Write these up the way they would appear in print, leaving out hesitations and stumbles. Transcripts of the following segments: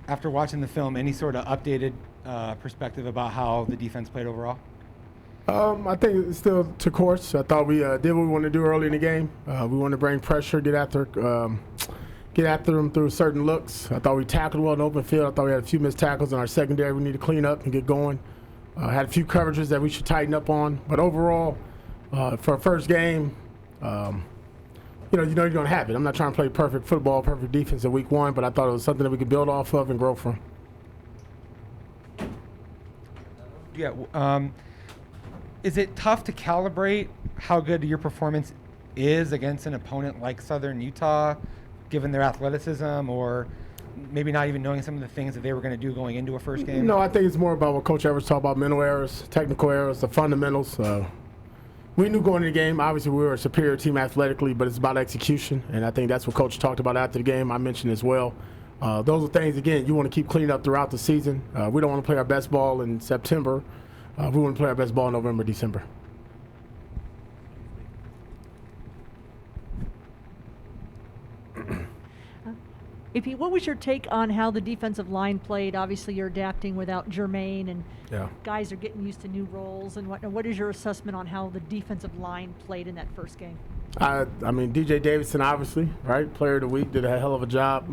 after watching the film, any sort of updated perspective about how the defense played overall? I think it's still to course. I thought we did what we wanted to do early in the game. We wanted to bring pressure, get after them through certain looks. I thought we tackled well in the open field. I thought we had a few missed tackles in our secondary we need to clean up and get going. Had a few coverages that we should tighten up on. But overall, for a first game, you're going to have it. I'm not trying to play perfect football, perfect defense in week one, but I thought it was something that we could build off of and grow from. Yeah. Is it tough to calibrate how good your performance is against an opponent like Southern Utah, given their athleticism, or maybe not even knowing some of the things that they were going to do going into a first game? No, I think it's more about what Coach Evers talked about, mental errors, technical errors, the fundamentals. We knew going into the game, obviously we were a superior team athletically, but it's about execution, and I think that's what Coach talked about after the game. I mentioned as well. Those are things, again, you want to keep cleaning up throughout the season. We don't want to play our best ball in September. We want to play our best ball in November, December. What was your take on how the defensive line played? Obviously, you're adapting without Jermaine, and guys are getting used to new roles and whatnot. What is your assessment on how the defensive line played in that first game? I mean, DJ Davidson, obviously, right? Player of the week, did a hell of a job,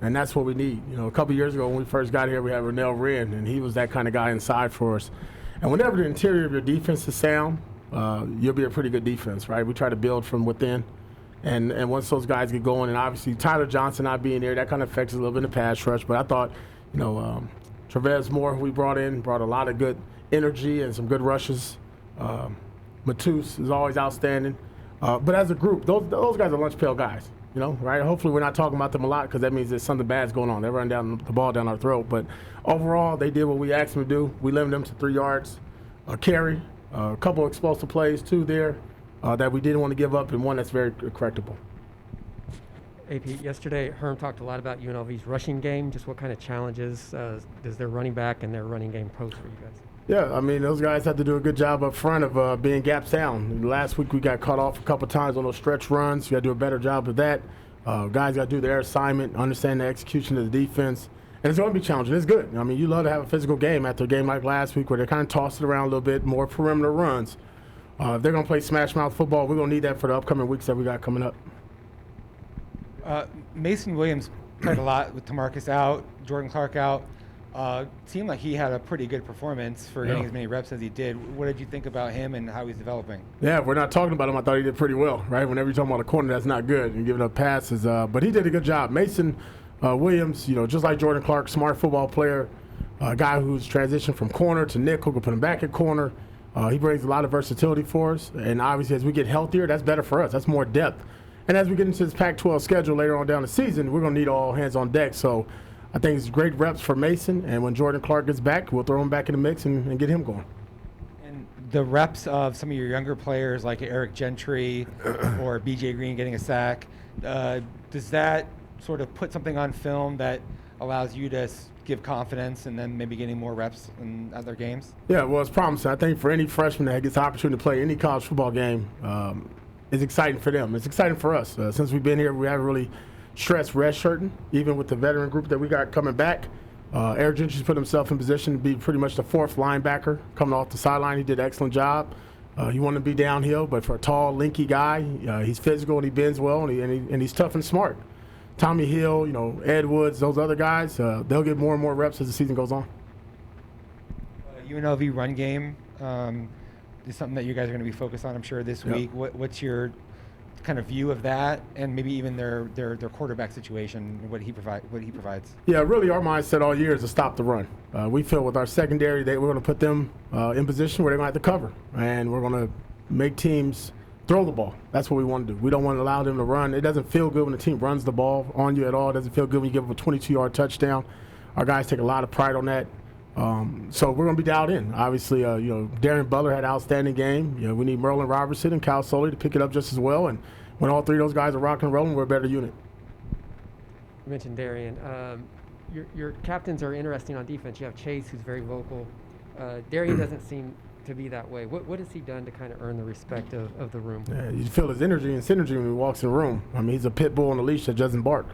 and that's what we need. A couple years ago when we first got here, we had Rennell Wren, and he was that kind of guy inside for us. And whenever the interior of your defense is sound, you'll be a pretty good defense, right? We try to build from within. And once those guys get going, and obviously Tyler Johnson not being there, that kind of affects us a little bit in the pass rush. But I thought, Travez Moore, who we brought a lot of good energy and some good rushes. Matus is always outstanding. But as a group, those guys are lunch pail guys, right? Hopefully we're not talking about them a lot because that means there's something bad's going on. They run down the ball down our throat. But overall, they did what we asked them to do. We limited them to 3 yards a carry, a couple of explosive plays, 2 there. That we didn't want to give up, and one that's very correctable. AP, yesterday Herm talked a lot about UNLV's rushing game. Just what kind of challenges does their running back and their running game pose for you guys? Yeah, I mean, those guys have to do a good job up front of being gaps down. Last week we got cut off a couple times on those stretch runs. You got to do a better job of that. Guys got to do their assignment, understand the execution of the defense. And it's going to be challenging. It's good. I mean, you love to have a physical game after a game like last week where they kind of toss it around a little bit, more perimeter runs. If they're going to play smash mouth football, we're going to need that for the upcoming weeks that we got coming up. Mason Williams played a lot with Tamarcus out, Jordan Clark out. Seemed like he had a pretty good performance for getting as many reps as he did. What did you think about him and how he's developing? Yeah, we're not talking about him. I thought he did pretty well, right? Whenever you're talking about a corner that's not good and giving up passes. But he did a good job. Mason Williams, just like Jordan Clark, smart football player, a guy who's transitioned from corner to nickel, can put him back at corner. He brings a lot of versatility for us, and obviously as we get healthier, that's better for us. That's more depth. And as we get into this Pac-12 schedule later on down the season, we're going to need all hands on deck. So I think it's great reps for Mason, and when Jordan Clark gets back, we'll throw him back in the mix and get him going. And the reps of some of your younger players like Eric Gentry or B.J. Green getting a sack, does that sort of put something on film that allows you to give confidence and then maybe getting more reps in other games? Yeah, well, it's promising. I think for any freshman that gets the opportunity to play any college football game, it's exciting for them. It's exciting for us. Since we've been here, we haven't really stressed redshirting, even with the veteran group that we got coming back. Eric Gentry's put himself in position to be pretty much the 4th linebacker coming off the sideline. He did an excellent job. He wanted to be downhill, but for a tall, lanky guy, he's physical and he bends well, and he's tough and smart. Tommy Hill, Ed Woods, those other guys, they'll get more and more reps as the season goes on. UNLV run game is something that you guys are going to be focused on, I'm sure, this week. What's your kind of view of that, and maybe even their quarterback situation, what he provides? Yeah, really, our mindset all year is to stop the run. We feel with our secondary that we're going to put them in position where they're going to have to cover, and we're going to make teams throw the ball. That's what we want to do. We don't want to allow them to run. It doesn't feel good when the team runs the ball on you at all. It doesn't feel good when you give them a 22-yard touchdown. Our guys take a lot of pride on that. So we're going to be dialed in. Obviously, Darren Butler had an outstanding game. We need Merlin Robertson and Kyle Soley to pick it up just as well. And when all 3 of those guys are rocking and rolling, we're a better unit. You mentioned Darian. Your captains are interesting on defense. You have Chase, who's very vocal. Darian doesn't seem to be that way. What has he done to kind of earn the respect of the room? Yeah, you feel his energy and synergy when he walks in the room. I mean, he's a pit bull on a leash that doesn't bark.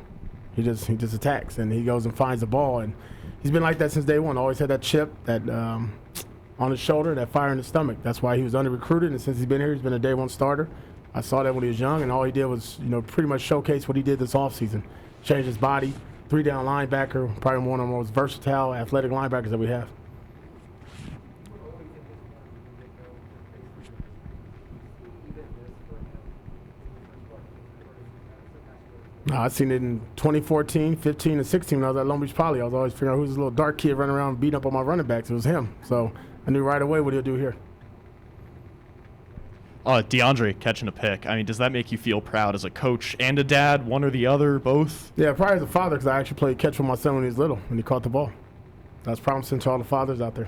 He just attacks, and he goes and finds the ball. And he's been like that since day one. Always had that chip, that on his shoulder, that fire in his stomach. That's why he was under-recruited, and since he's been here, he's been a day one starter. I saw that when he was young, and all he did was, pretty much showcase what he did this offseason. Change his body, 3-down linebacker, probably one of the most versatile, athletic linebackers that we have. No, I seen it in 2014, 15, and 16 when I was at Long Beach Poly. I was always figuring out who's this little dark kid running around beating up on my running backs. It was him. So I knew right away what he'll do here. DeAndre catching a pick. I mean, does that make you feel proud as a coach and a dad, one or the other, both? Yeah, probably as a father, because I actually played catch with my son when he was little, when he caught the ball. That's promising to all the fathers out there.